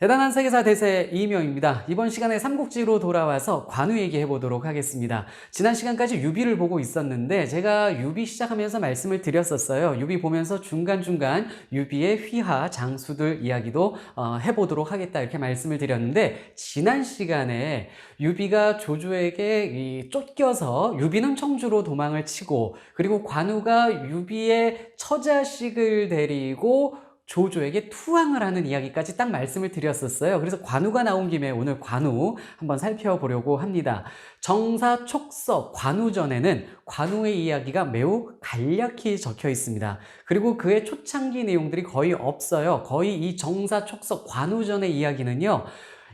대단한 세계사 대세 이명입니다. 이번 시간에 삼국지로 돌아와서 관우 얘기해 보도록 하겠습니다. 지난 시간까지 유비를 보고 있었는데 제가 유비 시작하면서 말씀을 드렸었어요. 유비 보면서 중간중간 유비의 휘하, 장수들 이야기도 해보도록 하겠다 이렇게 말씀을 드렸는데 지난 시간에 유비가 조조에게 쫓겨서 유비는 청주로 도망을 치고 그리고 관우가 유비의 처자식을 데리고 조조에게 투항을 하는 이야기까지 딱 말씀을 드렸었어요. 그래서 관우가 나온 김에 오늘 관우 한번 살펴보려고 합니다. 정사 촉서 관우전에는 관우의 이야기가 매우 간략히 적혀 있습니다. 그리고 그의 초창기 내용들이 거의 없어요. 거의 이 정사 촉서 관우전의 이야기는요,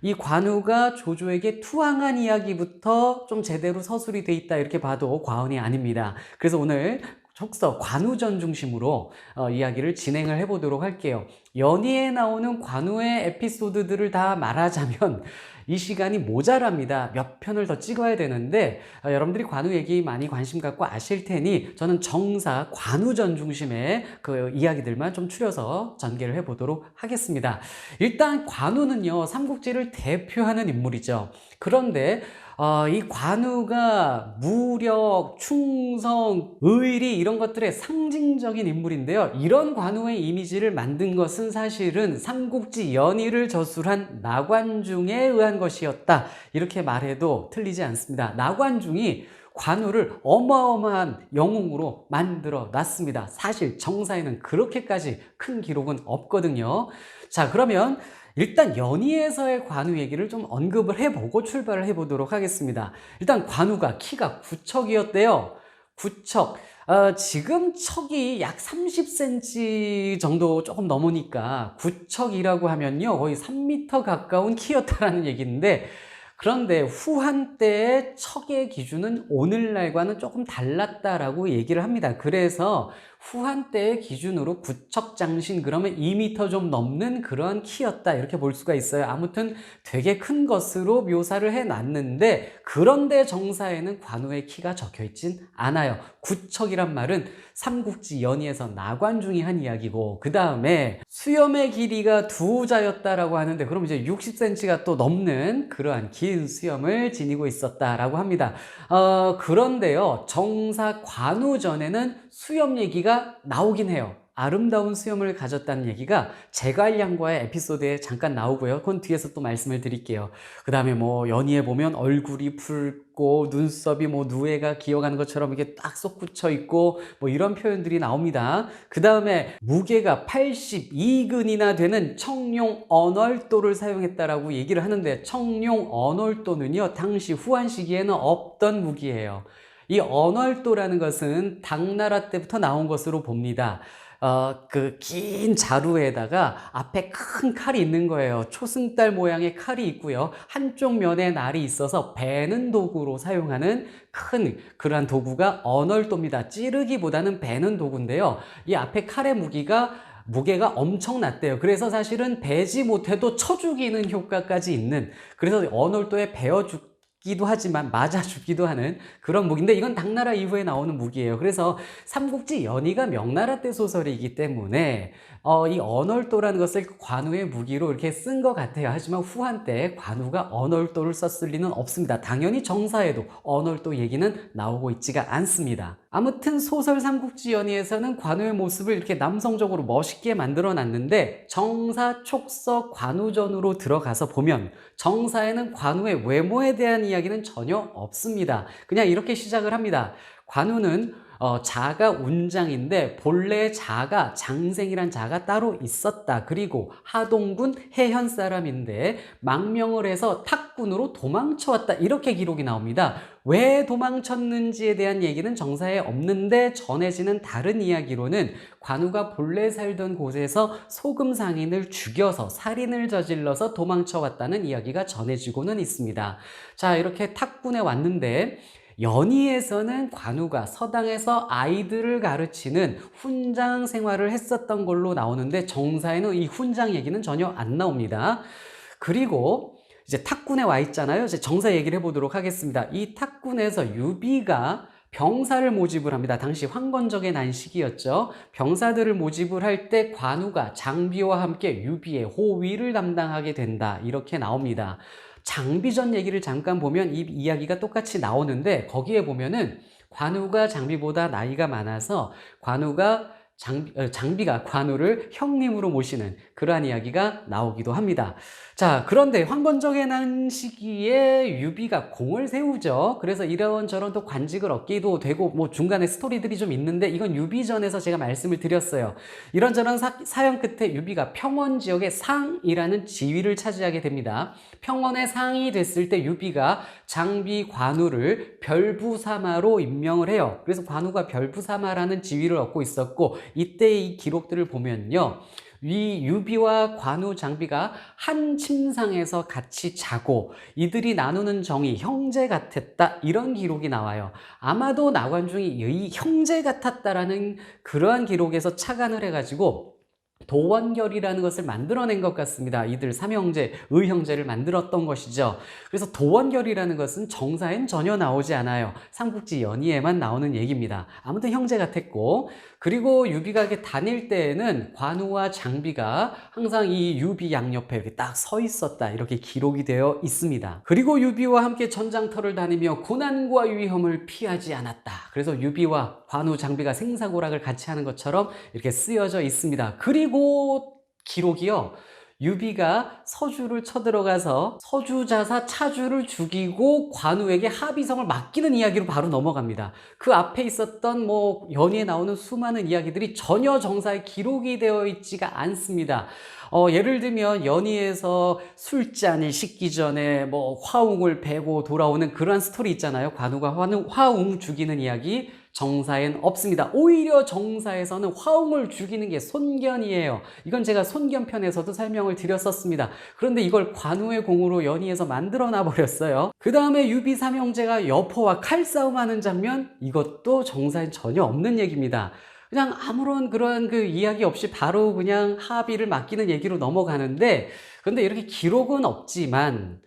이 관우가 조조에게 투항한 이야기부터 좀 제대로 서술이 돼 있다 이렇게 봐도 과언이 아닙니다. 그래서 오늘 촉서 관우전 중심으로 이야기를 진행을 해보도록 할게요. 연희에 나오는 관우의 에피소드들을 다 말하자면 이 시간이 모자랍니다. 몇 편을 더 찍어야 되는데 여러분들이 관우 얘기 많이 관심 갖고 아실 테니 저는 정사 관우전 중심의 그 이야기들만 좀 추려서 전개를 해보도록 하겠습니다. 일단 관우는요, 삼국지를 대표하는 인물이죠. 그런데 이 관우가 무력, 충성, 의리 이런 것들의 상징적인 인물인데요. 이런 관우의 이미지를 만든 것은 사실은 삼국지 연희를 저술한 나관중에 의한 것이었다. 이렇게 말해도 틀리지 않습니다. 나관중이 관우를 어마어마한 영웅으로 만들어 놨습니다. 사실 정사에는 그렇게까지 큰 기록은 없거든요. 자, 그러면 일단 연희에서의 관우 얘기를 좀 언급을 해보고 출발을 해보도록 하겠습니다. 일단 관우가 키가 9척이었대요. 9척. 지금 척이 약 30cm 정도 조금 넘으니까 9척이라고 하면요, 거의 3m 가까운 키였다라는 얘기인데, 그런데 후한 때의 척의 기준은 오늘날과는 조금 달랐다라고 얘기를 합니다. 그래서 후한 때의 기준으로 구척장신 그러면 2m 좀 넘는 그런 키였다 이렇게 볼 수가 있어요. 아무튼 되게 큰 것으로 묘사를 해놨는데, 그런데 정사에는 관우의 키가 적혀있진 않아요. 구척이란 말은 삼국지 연희에서 나관중이 한 이야기고, 그 다음에 수염의 길이가 두자였다라고 하는데, 그럼 이제 60cm가 또 넘는 그러한 긴 수염을 지니고 있었다라고 합니다. 그런데요, 정사 관우전에는 수염 얘기가 나오긴 해요. 아름다운 수염을 가졌다는 얘기가 제갈량과의 에피소드에 잠깐 나오고요. 그건 뒤에서 또 말씀을 드릴게요. 그 다음에 뭐 연희에 보면 얼굴이 붉고 눈썹이 뭐 누에가 기어가는 것처럼 이렇게 딱 솟구쳐 있고 뭐 이런 표현들이 나옵니다. 그 다음에 무게가 82근이나 되는 청룡 언월도를 사용했다라고 얘기를 하는데, 청룡 언월도는요, 당시 후한 시기에는 없던 무기예요. 이 언월도라는 것은 당나라 때부터 나온 것으로 봅니다. 그 긴 자루에다가 앞에 큰 칼이 있는 거예요. 초승달 모양의 칼이 있고요. 한쪽 면에 날이 있어서 베는 도구로 사용하는 큰 그러한 도구가 언월도입니다. 찌르기보다는 베는 도구인데요. 이 앞에 칼의 무게가 엄청났대요. 그래서 사실은 베지 못해도 쳐 죽이는 효과까지 있는, 그래서 언월도에 베어 죽기도 하지만 맞아 죽기도 하는 그런 무기인데, 이건 당나라 이후에 나오는 무기예요. 그래서 삼국지 연희가 명나라 때 소설이기 때문에 이 언월도라는 것을 관우의 무기로 이렇게 쓴 것 같아요. 하지만 후한 때 관우가 언월도를 썼을 리는 없습니다. 당연히 정사에도 언월도 얘기는 나오고 있지가 않습니다. 아무튼 소설 삼국지 연희에서는 관우의 모습을 이렇게 남성적으로 멋있게 만들어 놨는데, 정사 촉서 관우전으로 들어가서 보면 정사에는 관우의 외모에 대한 이야기는 전혀 없습니다. 그냥 이렇게 시작을 합니다. 관우는 자가 운장인데 본래 자가 장생이란 자가 따로 있었다. 그리고 하동군 해현 사람인데 망명을 해서 탁군으로 도망쳐왔다. 이렇게 기록이 나옵니다. 왜 도망쳤는지에 대한 얘기는 정사에 없는데, 전해지는 다른 이야기로는 관우가 본래 살던 곳에서 소금 상인을 죽여서 살인을 저질러서 도망쳐왔다는 이야기가 전해지고는 있습니다. 자, 이렇게 탁군에 왔는데, 연희에서는 관우가 서당에서 아이들을 가르치는 훈장 생활을 했었던 걸로 나오는데, 정사에는 이 훈장 얘기는 전혀 안 나옵니다. 그리고 이제 탁군에 와 있잖아요. 이제 정사 얘기를 해보도록 하겠습니다. 이 탁군에서 유비가 병사를 모집을 합니다. 당시 황건적에 난 시기였죠. 병사들을 모집을 할 때 관우가 장비와 함께 유비의 호위를 담당하게 된다. 이렇게 나옵니다. 장비전 얘기를 잠깐 보면 이 이야기가 똑같이 나오는데 거기에 보면은 관우가 장비보다 나이가 많아서 장비가 관우를 형님으로 모시는 그러한 이야기가 나오기도 합니다. 자, 그런데 황건적에 난 시기에 유비가 공을 세우죠. 그래서 이런저런 또 관직을 얻기도 되고 뭐 중간에 스토리들이 좀 있는데 이건 유비전에서 제가 말씀을 드렸어요. 이런저런 사연 끝에 유비가 평원 지역의 상이라는 지위를 차지하게 됩니다. 평원의 상이 됐을 때 유비가 장비 관우를 별부사마로 임명을 해요. 그래서 관우가 별부사마라는 지위를 얻고 있었고 이때의 이 기록들을 보면요. 이 유비와 관우 장비가 한 침상에서 같이 자고 이들이 나누는 정이 형제 같았다 이런 기록이 나와요. 아마도 나관중이 이 형제 같았다라는 그러한 기록에서 착안을 해가지고 도원결이라는 것을 만들어낸 것 같습니다. 이들 삼형제, 의형제를 만들었던 것이죠. 그래서 도원결이라는 것은 정사엔 전혀 나오지 않아요. 삼국지 연의에만 나오는 얘기입니다. 아무튼 형제 같았고, 그리고 유비가 이렇게 다닐 때에는 관우와 장비가 항상 이 유비 양옆에 이렇게 딱 서 있었다 이렇게 기록이 되어 있습니다. 그리고 유비와 함께 전장터를 다니며 고난과 위험을 피하지 않았다. 그래서 유비와 관우, 장비가 생사고락을 같이 하는 것처럼 이렇게 쓰여져 있습니다. 그리고 기록이요. 유비가 서주를 쳐들어가서 서주자사 차주를 죽이고 관우에게 하비성을 맡기는 이야기로 바로 넘어갑니다. 그 앞에 있었던 뭐 연의에 나오는 수많은 이야기들이 전혀 정사에 기록이 되어 있지가 않습니다. 예를 들면 연의에서 술잔이 식기 전에 뭐 화웅을 베고 돌아오는 그런 스토리 있잖아요. 관우가 화웅 죽이는 이야기 정사엔 없습니다. 오히려 정사에서는 화웅을 죽이는 게 손견이에요. 이건 제가 손견편에서도 설명을 드렸었습니다. 그런데 이걸 관우의 공으로 연의에서 만들어놔 버렸어요. 그 다음에 유비 삼형제가 여포와 칼싸움하는 장면, 이것도 정사엔 전혀 없는 얘기입니다. 그냥 아무런 그런 그 이야기 없이 바로 그냥 하비를 맡기는 얘기로 넘어가는데, 그런데 이렇게 기록은 없지만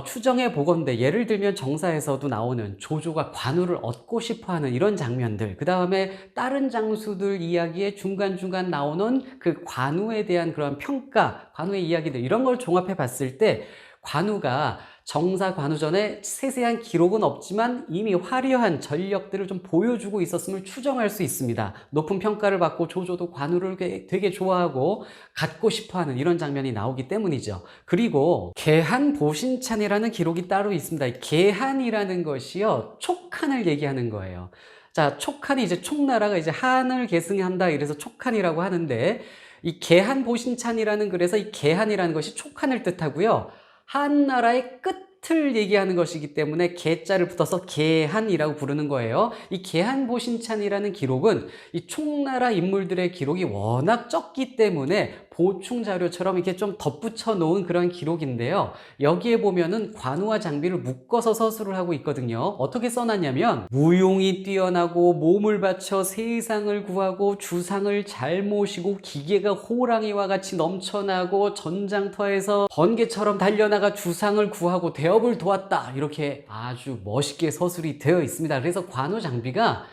추정해 보건대 예를 들면 정사에서도 나오는 조조가 관우를 얻고 싶어하는 이런 장면들, 그 다음에 다른 장수들 이야기에 중간중간 나오는 그 관우에 대한 그런 평가, 관우의 이야기들, 이런 걸 종합해 봤을 때 관우가 정사 관우전에 세세한 기록은 없지만 이미 화려한 전력들을 좀 보여주고 있었음을 추정할 수 있습니다. 높은 평가를 받고 조조도 관우를 되게 좋아하고 갖고 싶어하는 이런 장면이 나오기 때문이죠. 그리고 계한보신찬이라는 기록이 따로 있습니다. 계한이라는 것이요, 촉한을 얘기하는 거예요. 자, 촉한이 이제 촉나라가 이제 한을 계승한다 이래서 촉한이라고 하는데, 이 계한보신찬이라는, 그래서 이 계한이라는 것이 촉한을 뜻하고요. 한나라의 끝을 얘기하는 것이기 때문에 계자를 붙어서 계한이라고 부르는 거예요. 이 계한보신찬이라는 기록은 이 총나라 인물들의 기록이 워낙 적기 때문에 보충 자료처럼 이렇게 좀 덧붙여 놓은 그런 기록인데요. 여기에 보면은 관우와 장비를 묶어서 서술을 하고 있거든요. 어떻게 써놨냐면, 무용이 뛰어나고 몸을 바쳐 세상을 구하고 주상을 잘 모시고 기계가 호랑이와 같이 넘쳐나고 전장터에서 번개처럼 달려나가 주상을 구하고 대업을 도왔다. 이렇게 아주 멋있게 서술이 되어 있습니다. 그래서 관우 장비가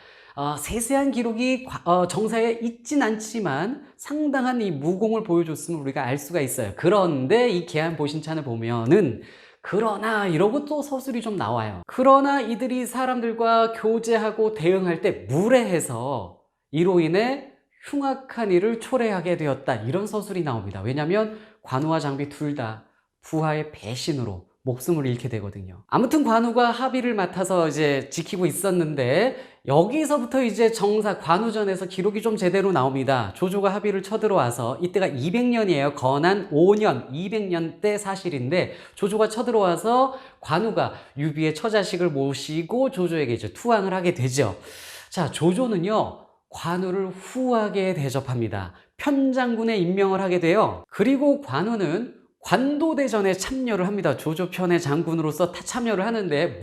세세한 기록이 정사에 있진 않지만 상당한 이 무공을 보여줬음을 우리가 알 수가 있어요. 그런데 이 계한보신찬을 보면은 그러나 이러고 또 서술이 좀 나와요. 그러나 이들이 사람들과 교제하고 대응할 때 무례해서 이로 인해 흉악한 일을 초래하게 되었다. 이런 서술이 나옵니다. 왜냐하면 관우와 장비 둘 다 부하의 배신으로 목숨을 잃게 되거든요. 아무튼 관우가 하비를 맡아서 이제 지키고 있었는데, 여기서부터 이제 정사 관우전에서 기록이 좀 제대로 나옵니다. 조조가 하비를 쳐들어와서, 이때가 200년이에요. 건한 5년, 200년 때 사실인데, 조조가 쳐들어와서 관우가 유비의 처자식을 모시고 조조에게 이제 투항을 하게 되죠. 자, 조조는요, 관우를 후하게 대접합니다. 편장군에 임명을 하게 돼요. 그리고 관우는 관도대전에 참여를 합니다. 조조 편의 장군으로서 참여를 하는데,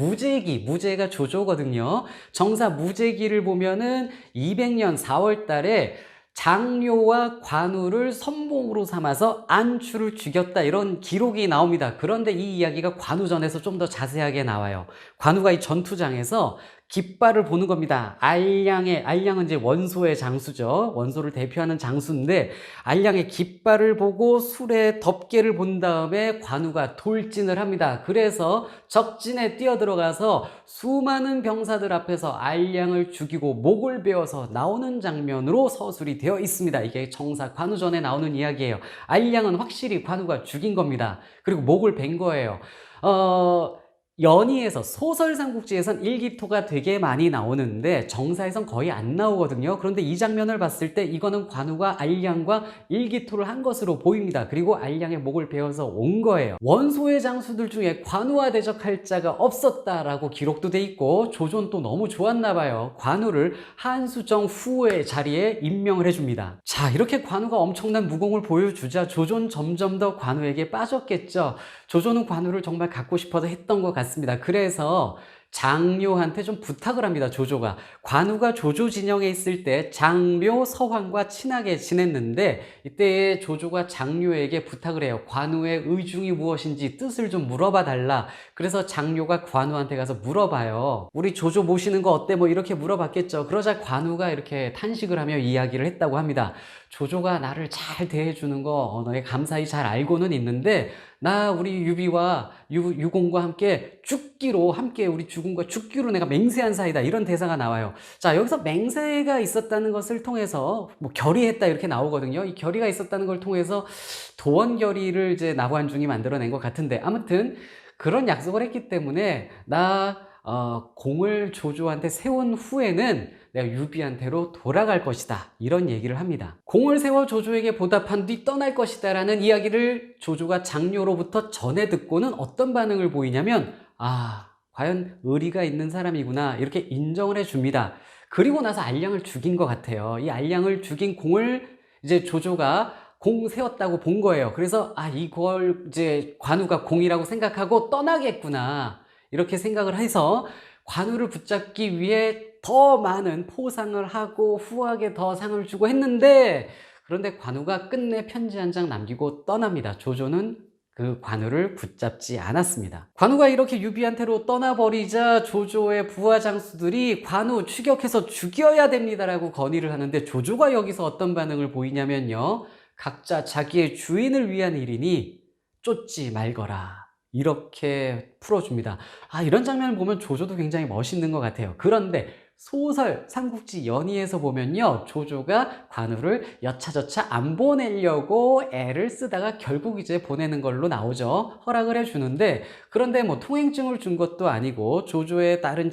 무제가 조조거든요. 정사 무제기를 보면은 200년 4월 달에 장료와 관우를 선봉으로 삼아서 안추를 죽였다, 이런 기록이 나옵니다. 그런데 이 이야기가 관우전에서 좀 더 자세하게 나와요. 관우가 이 전투장에서 깃발을 보는 겁니다. 알량은 이제 원소의 장수죠. 원소를 대표하는 장수인데, 알량의 깃발을 보고 술의 덮개를 본 다음에 관우가 돌진을 합니다. 그래서 적진에 뛰어들어가서 수많은 병사들 앞에서 알량을 죽이고 목을 베어서 나오는 장면으로 서술이 되어 있습니다. 이게 정사 관우전에 나오는 이야기예요. 알량은 확실히 관우가 죽인 겁니다. 그리고 목을 벤 거예요. 연희에서 소설 삼국지에선 일기토가 되게 많이 나오는데 정사에선 거의 안 나오거든요. 그런데 이 장면을 봤을 때 이거는 관우가 알량과 일기토를 한 것으로 보입니다. 그리고 알량의 목을 베어서 온 거예요. 원소의 장수들 중에 관우와 대적할 자가 없었다라고 기록도 돼 있고, 조조는 또 너무 좋았나 봐요. 관우를 한수정 후의 자리에 임명을 해줍니다. 자, 이렇게 관우가 엄청난 무공을 보여주자 조조는 점점 더 관우에게 빠졌겠죠. 조조는 관우를 정말 갖고 싶어서 했던 것 같습니다. 그래서 장묘한테 좀 부탁을 합니다. 조조가. 관우가 조조 진영에 있을 때 장묘, 서황과 친하게 지냈는데, 이때 조조가 장묘에게 부탁을 해요. 관우의 의중이 무엇인지 뜻을 좀 물어봐 달라. 그래서 장묘가 관우한테 가서 물어봐요. 우리 조조 모시는 거 어때? 뭐 이렇게 물어봤겠죠. 그러자 관우가 이렇게 탄식을 하며 이야기를 했다고 합니다. 조조가 나를 잘 대해주는 거 너희 감사히 잘 알고는 있는데, 나 우리 유비와 유공과 함께 죽기로, 함께 우리 죽음과 죽기로 내가 맹세한 사이다, 이런 대사가 나와요. 자, 여기서 맹세가 있었다는 것을 통해서 뭐 결의했다 이렇게 나오거든요. 이 결의가 있었다는 걸 통해서 도원결의를 이제 나관중이 만들어낸 것 같은데, 아무튼 그런 약속을 했기 때문에 공을 조조한테 세운 후에는 내가 유비한테로 돌아갈 것이다, 이런 얘기를 합니다. 공을 세워 조조에게 보답한 뒤 떠날 것이다 라는 이야기를 조조가 장묘로부터 전해 듣고는 어떤 반응을 보이냐면, 과연 의리가 있는 사람이구나, 이렇게 인정을 해줍니다. 그리고 나서 알량을 죽인 것 같아요. 이 알량을 죽인 공을 이제 조조가 공 세웠다고 본 거예요. 그래서 이걸 이제 관우가 공이라고 생각하고 떠나겠구나, 이렇게 생각을 해서 관우를 붙잡기 위해 더 많은 포상을 하고 후하게 더 상을 주고 했는데, 그런데 관우가 끝내 편지 한 장 남기고 떠납니다. 조조는 그 관우를 붙잡지 않았습니다. 관우가 이렇게 유비한테로 떠나버리자 조조의 부하 장수들이 관우 추격해서 죽여야 됩니다라고 건의를 하는데, 조조가 여기서 어떤 반응을 보이냐면요, 각자 자기의 주인을 위한 일이니 쫓지 말거라, 이렇게 풀어줍니다. 이런 장면을 보면 조조도 굉장히 멋있는 것 같아요. 그런데 소설 삼국지 연의에서 보면요, 조조가 관우를 여차저차 안 보내려고 애를 쓰다가 결국 이제 보내는 걸로 나오죠. 허락을 해주는데, 그런데 뭐 통행증을 준 것도 아니고 조조의 다른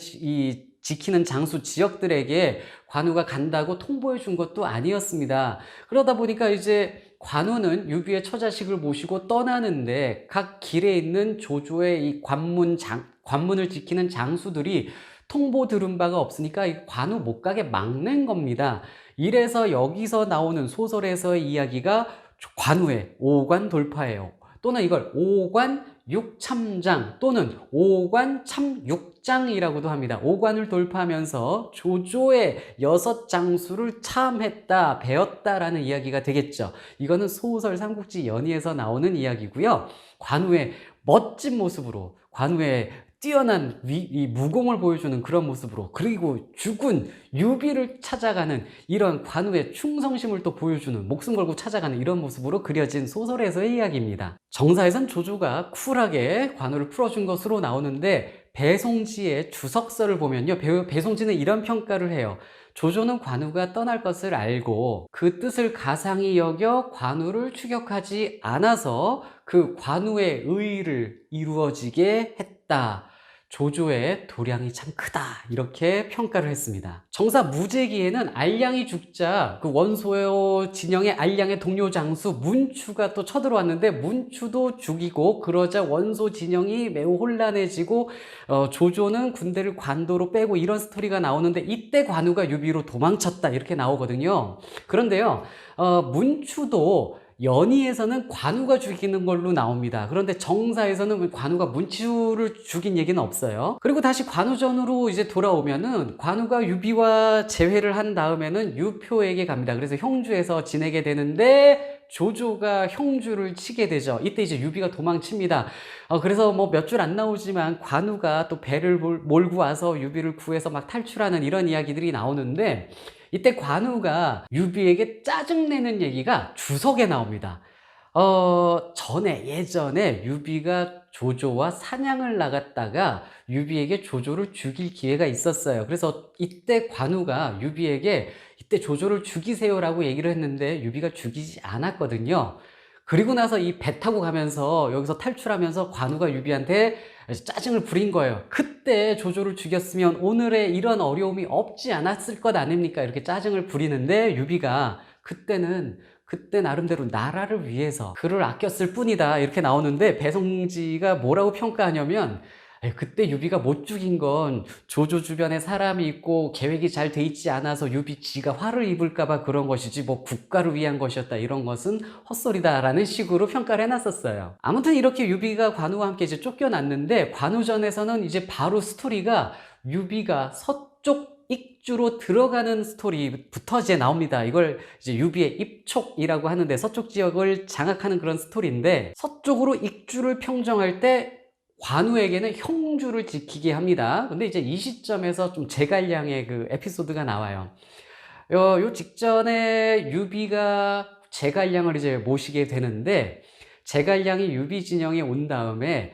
지키는 장수 지역들에게 관우가 간다고 통보해 준 것도 아니었습니다. 그러다 보니까 이제 관우는 유비의 처자식을 모시고 떠나는데, 각 길에 있는 조조의 이 관문을 지키는 장수들이 통보 들은 바가 없으니까 이 관우 못 가게 막는 겁니다. 이래서 여기서 나오는 소설에서의 이야기가 관우의 오관 돌파예요. 또는 이걸 오관 육참장 또는 오관 참육장이라고도 합니다. 오관을 돌파하면서 조조의 6장수를 참했다, 배웠다라는 이야기가 되겠죠. 이거는 소설 삼국지 연의에서 나오는 이야기고요. 관우의 멋진 모습으로, 관우의 뛰어난 이 무공을 보여주는 그런 모습으로, 그리고 죽은 유비를 찾아가는 이런 관우의 충성심을 또 보여주는, 목숨 걸고 찾아가는 이런 모습으로 그려진 소설에서의 이야기입니다. 정사에선 조조가 쿨하게 관우를 풀어준 것으로 나오는데, 배송지의 주석서를 보면요, 배송지는 이런 평가를 해요. 조조는 관우가 떠날 것을 알고 그 뜻을 가상히 여겨 관우를 추격하지 않아서 그 관우의 의의를 이루어지게 했다. 조조의 도량이 참 크다, 이렇게 평가를 했습니다. 정사 무제기에는 알량이 죽자 그 원소 진영의 알량의 동료 장수 문추가 또 쳐들어왔는데, 문추도 죽이고, 그러자 원소 진영이 매우 혼란해지고 조조는 군대를 관도로 빼고, 이런 스토리가 나오는데, 이때 관우가 유비로 도망쳤다, 이렇게 나오거든요. 그런데요, 문추도 연의에서는 관우가 죽이는 걸로 나옵니다. 그런데 정사에서는 관우가 문추를 죽인 얘기는 없어요. 그리고 다시 관우전으로 이제 돌아오면은 관우가 유비와 재회를 한 다음에는 유표에게 갑니다. 그래서 형주에서 지내게 되는데, 조조가 형주를 치게 되죠. 이때 이제 유비가 도망칩니다. 그래서 뭐 몇 줄 안 나오지만 관우가 또 배를 몰고 와서 유비를 구해서 막 탈출하는 이런 이야기들이 나오는데, 이때 관우가 유비에게 짜증내는 얘기가 주석에 나옵니다. 예전에 유비가 조조와 사냥을 나갔다가 유비에게 조조를 죽일 기회가 있었어요. 그래서 이때 관우가 유비에게 이때 조조를 죽이세요라고 얘기를 했는데 유비가 죽이지 않았거든요. 그리고 나서 이 배 타고 가면서 여기서 탈출하면서 관우가 유비한테 짜증을 부린 거예요. 그때 조조를 죽였으면 오늘의 이런 어려움이 없지 않았을 것 아닙니까? 이렇게 짜증을 부리는데 유비가 그때 나름대로 나라를 위해서 그를 아꼈을 뿐이다 이렇게 나오는데, 배성지가 뭐라고 평가하냐면 그때 유비가 못 죽인 건 조조 주변에 사람이 있고 계획이 잘 돼 있지 않아서 유비 지가 화를 입을까봐 그런 것이지 뭐 국가를 위한 것이었다, 이런 것은 헛소리다 라는 식으로 평가를 해놨었어요. 아무튼 이렇게 유비가 관우와 함께 이제 쫓겨났는데, 관우전에서는 이제 바로 스토리가 유비가 서쪽 익주로 들어가는 스토리부터 이제 나옵니다. 이걸 이제 유비의 입촉이라고 하는데, 서쪽 지역을 장악하는 그런 스토리인데, 서쪽으로 익주를 평정할 때 관우에게는 형주를 지키게 합니다. 근데 이제 이 시점에서 좀 제갈량의 그 에피소드가 나와요. 요 직전에 유비가 제갈량을 이제 모시게 되는데, 제갈량이 유비 진영에 온 다음에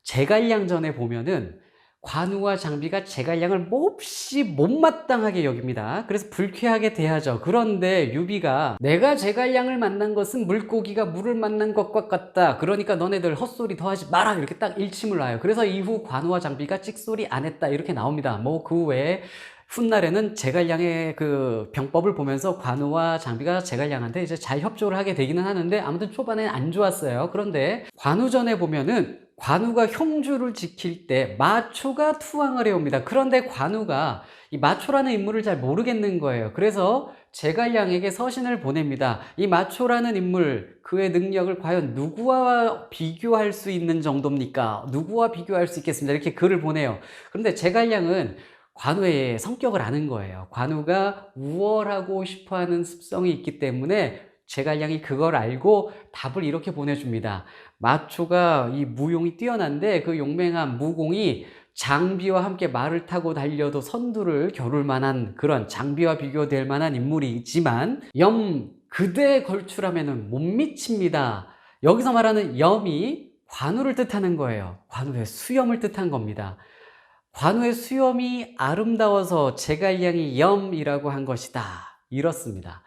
제갈량전에 보면은 관우와 장비가 제갈량을 몹시 못마땅하게 여깁니다. 그래서 불쾌하게 대하죠. 그런데 유비가 내가 제갈량을 만난 것은 물고기가 물을 만난 것과 같다, 그러니까 너네들 헛소리 더 하지 마라, 이렇게 딱 일침을 놔요. 그래서 이후 관우와 장비가 찍소리 안 했다 이렇게 나옵니다. 뭐 그 외에 훗날에는 제갈량의 그 병법을 보면서 관우와 장비가 제갈량한테 이제 잘 협조를 하게 되기는 하는데, 아무튼 초반에 안 좋았어요. 그런데 관우전에 보면은 관우가 형주를 지킬 때 마초가 투항을 해옵니다. 그런데 관우가 이 마초라는 인물을 잘 모르겠는 거예요. 그래서 제갈량에게 서신을 보냅니다. 이 마초라는 인물, 그의 능력을 과연 누구와 비교할 수 있는 정도입니까? 누구와 비교할 수 있겠습니다, 이렇게 글을 보내요. 그런데 제갈량은 관우의 성격을 아는 거예요. 관우가 우월하고 싶어하는 습성이 있기 때문에 제갈량이 그걸 알고 답을 이렇게 보내줍니다. 마초가 이 무용이 뛰어난데 그 용맹한 무공이 장비와 함께 말을 타고 달려도 선두를 겨룰 만한 그런 장비와 비교될 만한 인물이지만 그대에 걸출하면 못 미칩니다. 여기서 말하는 염이 관우를 뜻하는 거예요. 관우의 수염을 뜻한 겁니다. 관우의 수염이 아름다워서 제갈량이 염이라고 한 것이다, 이렇습니다.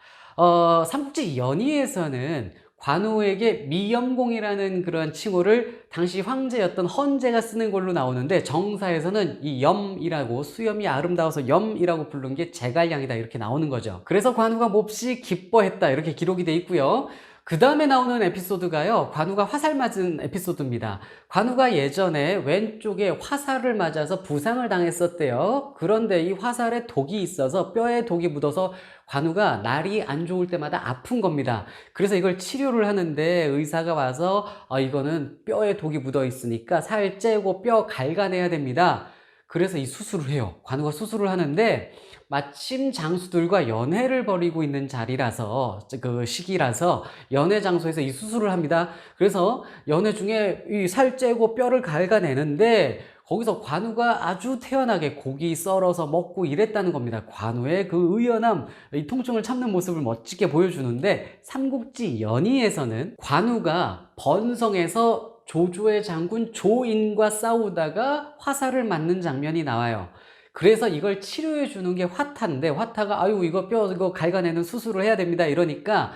삼국지 연의에서는 관우에게 미염공이라는 그런 칭호를 당시 황제였던 헌제가 쓰는 걸로 나오는데, 정사에서는 이 염이라고, 수염이 아름다워서 염이라고 부른 게 제갈량이다 이렇게 나오는 거죠. 그래서 관우가 몹시 기뻐했다 이렇게 기록이 돼 있고요. 그 다음에 나오는 에피소드가요, 관우가 화살 맞은 에피소드입니다. 관우가 예전에 왼쪽에 화살을 맞아서 부상을 당했었대요. 그런데 이 화살에 독이 있어서, 뼈에 독이 묻어서 관우가 날이 안 좋을 때마다 아픈 겁니다. 그래서 이걸 치료를 하는데 의사가 와서 이거는 뼈에 독이 묻어 있으니까 살 째고 뼈 갈가내야 됩니다. 그래서 이 수술을 해요. 관우가 수술을 하는데 마침 장수들과 연회를 벌이고 있는 자리라서, 그 시기라서 연회 장소에서 이 수술을 합니다. 그래서 연회 중에 이 살 째고 뼈를 갈가내는데 거기서 관우가 아주 태연하게 고기 썰어서 먹고 이랬다는 겁니다. 관우의 그 의연함, 이 통증을 참는 모습을 멋지게 보여주는데, 삼국지 연의에서는 관우가 번성에서 조조의 장군 조인과 싸우다가 화살을 맞는 장면이 나와요. 그래서 이걸 치료해 주는 게 화타인데, 화타가 아유 이거 뼈 이거 갈가내는 수술을 해야 됩니다 이러니까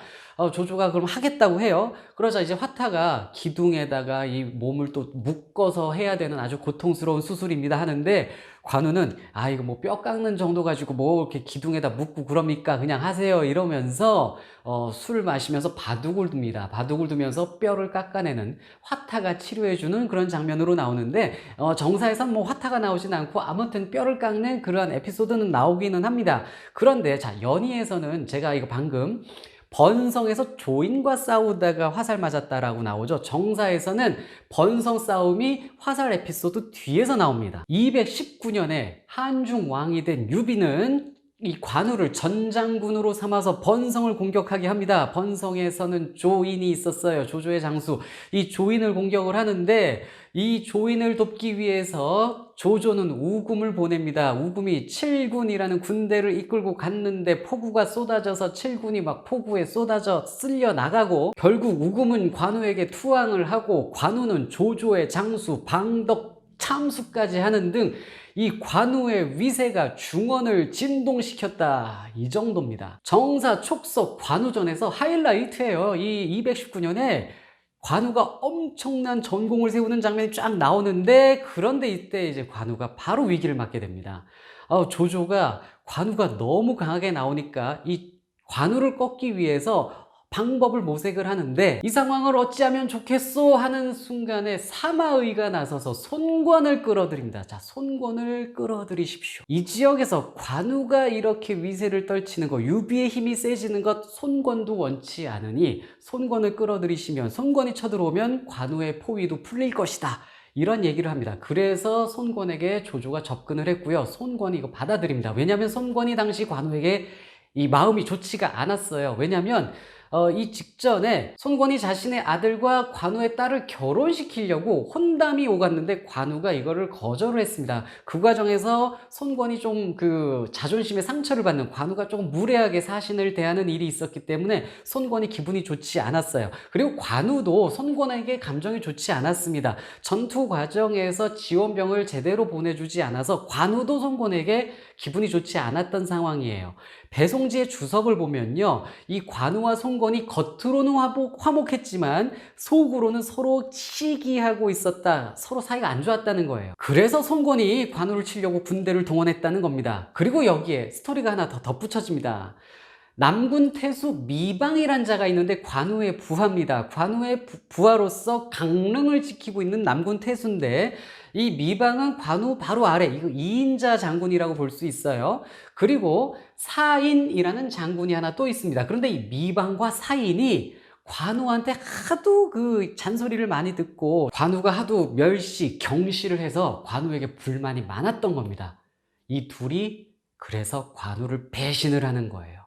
조조가 그럼 하겠다고 해요. 그러자 이제 화타가 기둥에다가 이 몸을 또 묶어서 해야 되는 아주 고통스러운 수술입니다 하는데, 관우는 이거 뭐 뼈 깎는 정도 가지고 뭐 이렇게 기둥에다 묶고 그럽니까, 그냥 하세요 이러면서 술을 마시면서 바둑을 둡니다. 바둑을 두면서 뼈를 깎아내는, 화타가 치료해주는 그런 장면으로 나오는데, 정사에선 뭐 화타가 나오진 않고 아무튼 뼈를 깎는 그런 에피소드는 나오기는 합니다. 그런데 자, 연의에서는 제가 이거 방금 번성에서 조인과 싸우다가 화살 맞았다라고 나오죠. 정사에서는 번성 싸움이 화살 에피소드 뒤에서 나옵니다. 219년에 한중 왕이 된 유비는 이 관우를 전장군으로 삼아서 번성을 공격하게 합니다. 번성에서는 조인이 있었어요. 조조의 장수. 이 조인을 공격을 하는데 이 조인을 돕기 위해서 조조는 우금을 보냅니다. 우금이 칠군이라는 군대를 이끌고 갔는데 포구가 쏟아져서 칠군이 막 포구에 쏟아져 쓸려 나가고, 결국 우금은 관우에게 투항을 하고 관우는 조조의 장수 방덕 참수까지 하는 등 이 관우의 위세가 중원을 진동시켰다, 이 정도입니다. 정사 촉석 관우전에서 하이라이트예요. 이 219년에 관우가 엄청난 전공을 세우는 장면이 쫙 나오는데, 그런데 이때 이제 관우가 바로 위기를 맞게 됩니다. 조조가 관우가 너무 강하게 나오니까 이 관우를 꺾기 위해서 방법을 모색을 하는데, 이 상황을 어찌하면 좋겠소 하는 순간에 사마의가 나서서 손권을 끌어들입니다. 자, 손권을 끌어들이십시오. 이 지역에서 관우가 이렇게 위세를 떨치는 것, 유비의 힘이 세지는 것, 손권도 원치 않으니 손권을 끌어들이시면 손권이 쳐들어오면 관우의 포위도 풀릴 것이다, 이런 얘기를 합니다. 그래서 손권에게 조조가 접근을 했고요. 손권이 이거 받아들입니다. 왜냐하면 손권이 당시 관우에게 이 마음이 좋지가 않았어요. 왜냐하면 이 직전에 손권이 자신의 아들과 관우의 딸을 결혼시키려고 혼담이 오갔는데 관우가 이거를 거절을 했습니다. 그 과정에서 손권이 좀 자존심에 상처를 받는, 관우가 조금 무례하게 사신을 대하는 일이 있었기 때문에 손권이 기분이 좋지 않았어요. 그리고 관우도 손권에게 감정이 좋지 않았습니다. 전투 과정에서 지원병을 제대로 보내주지 않아서 관우도 손권에게 기분이 좋지 않았던 상황이에요. 배송지의 주석을 보면요, 이 관우와 손권이 겉으로는 화목했지만 속으로는 서로 시기하고 있었다, 서로 사이가 안 좋았다는 거예요. 그래서 손권이 관우를 치려고 군대를 동원했다는 겁니다. 그리고 여기에 스토리가 하나 더 덧붙여집니다. 남군 태수 미방이란 자가 있는데 관우의 부하입니다. 관우의 부하로서 강릉을 지키고 있는 남군 태수인데, 이 미방은 관우 바로 아래, 이거 2인자 장군이라고 볼 수 있어요. 그리고 사인이라는 장군이 하나 또 있습니다. 그런데 이 미방과 사인이 관우한테 하도 잔소리를 많이 듣고 관우가 하도 멸시, 경시를 해서 관우에게 불만이 많았던 겁니다. 이 둘이 그래서 관우를 배신을 하는 거예요.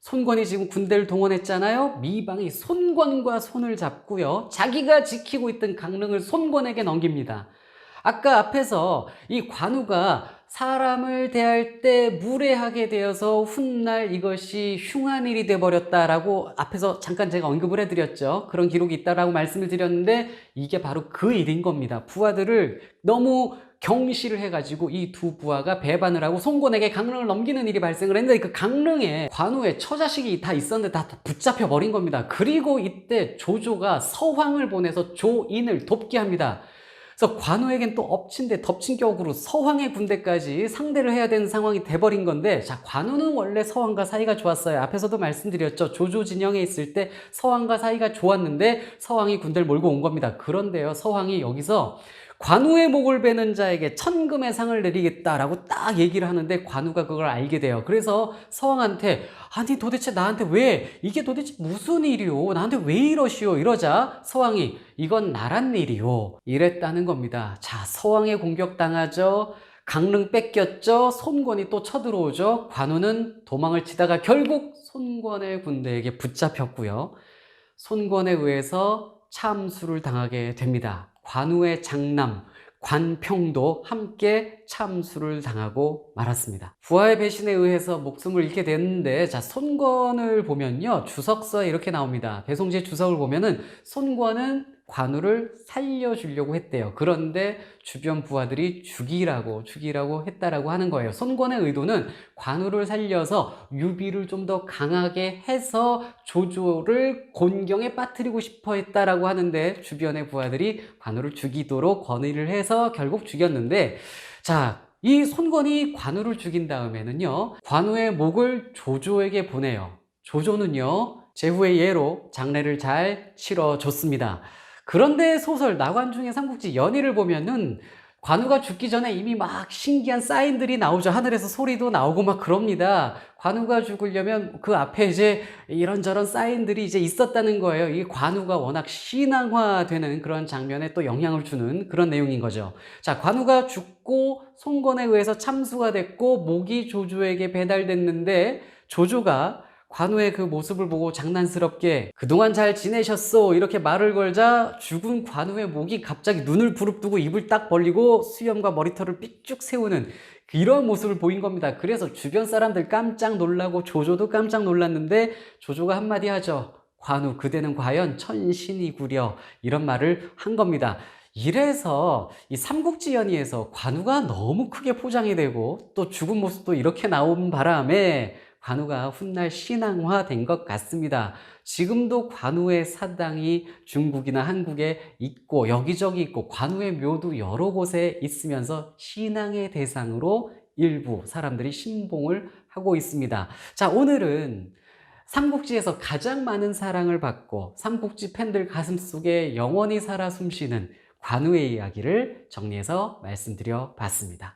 손권이 지금 군대를 동원했잖아요. 미방이 손권과 손을 잡고요, 자기가 지키고 있던 강릉을 손권에게 넘깁니다. 아까 앞에서 이 관우가 사람을 대할 때 무례하게 되어서 훗날 이것이 흉한 일이 돼버렸다라고 앞에서 잠깐 제가 언급을 해드렸죠. 그런 기록이 있다라고 말씀을 드렸는데, 이게 바로 그 일인 겁니다. 부하들을 너무 경시를 해가지고 이 두 부하가 배반을 하고 손권에게 강릉을 넘기는 일이 발생을 했는데, 그 강릉에 관우의 처자식이 다 있었는데 다 붙잡혀 버린 겁니다. 그리고 이때 조조가 서황을 보내서 조인을 돕게 합니다. 그래서 관우에겐 또 엎친 데 덮친 격으로 서황의 군대까지 상대를 해야 되는 상황이 돼버린 건데, 자, 관우는 원래 서황과 사이가 좋았어요. 앞에서도 말씀드렸죠. 조조 진영에 있을 때 서황과 사이가 좋았는데 서황이 군대를 몰고 온 겁니다. 그런데요, 서황이 여기서 관우의 목을 베는 자에게 천금의 상을 내리겠다라고 딱 얘기를 하는데, 관우가 그걸 알게 돼요. 그래서 서왕한테 아니 도대체 나한테 왜, 이게 도대체 무슨 일이요, 나한테 왜 이러시오, 이러자 서왕이 이건 나란 일이요, 이랬다는 겁니다. 자, 서왕에 공격당하죠. 강릉 뺏겼죠. 손권이 또 쳐들어오죠. 관우는 도망을 치다가 결국 손권의 군대에게 붙잡혔고요, 손권에 의해서 참수를 당하게 됩니다. 관우의 장남 관평도 함께 참수를 당하고 말았습니다. 부하의 배신에 의해서 목숨을 잃게 됐는데, 자, 손권을 보면요, 주석서에 이렇게 나옵니다. 배송지의 주석을 보면은 손권은 관우를 살려주려고 했대요. 그런데 주변 부하들이 죽이라고 했다라고 하는 거예요. 손권의 의도는 관우를 살려서 유비를 좀 더 강하게 해서 조조를 곤경에 빠뜨리고 싶어 했다라고 하는데, 주변의 부하들이 관우를 죽이도록 건의를 해서 결국 죽였는데, 자, 이 손권이 관우를 죽인 다음에는요, 관우의 목을 조조에게 보내요. 조조는요, 제후의 예로 장례를 잘 치러줬습니다. 그런데 소설 나관중의 삼국지 연의를 보면은 관우가 죽기 전에 이미 막 신기한 사인들이 나오죠. 하늘에서 소리도 나오고 막 그럽니다. 관우가 죽으려면 그 앞에 이제 이런저런 사인들이 이제 있었다는 거예요. 이게 관우가 워낙 신앙화되는 그런 장면에 또 영향을 주는 그런 내용인 거죠. 자, 관우가 죽고 송건에 의해서 참수가 됐고 목이 조조에게 배달됐는데 조조가 관우의 그 모습을 보고 장난스럽게 "그동안 잘 지내셨소?" 이렇게 말을 걸자 죽은 관우의 목이 갑자기 눈을 부릅뜨고 입을 딱 벌리고 수염과 머리털을 삐쭉 세우는 이런 모습을 보인 겁니다. 그래서 주변 사람들 깜짝 놀라고 조조도 깜짝 놀랐는데 조조가 한마디 하죠. "관우 그대는 과연 천신이구려." 이런 말을 한 겁니다. 이래서 이 삼국지연의에서 관우가 너무 크게 포장이 되고 또 죽은 모습도 이렇게 나온 바람에 관우가 훗날 신앙화된 것 같습니다. 지금도 관우의 사당이 중국이나 한국에 있고 여기저기 있고 관우의 묘도 여러 곳에 있으면서 신앙의 대상으로 일부 사람들이 신봉을 하고 있습니다. 자, 오늘은 삼국지에서 가장 많은 사랑을 받고 삼국지 팬들 가슴속에 영원히 살아 숨쉬는 관우의 이야기를 정리해서 말씀드려 봤습니다.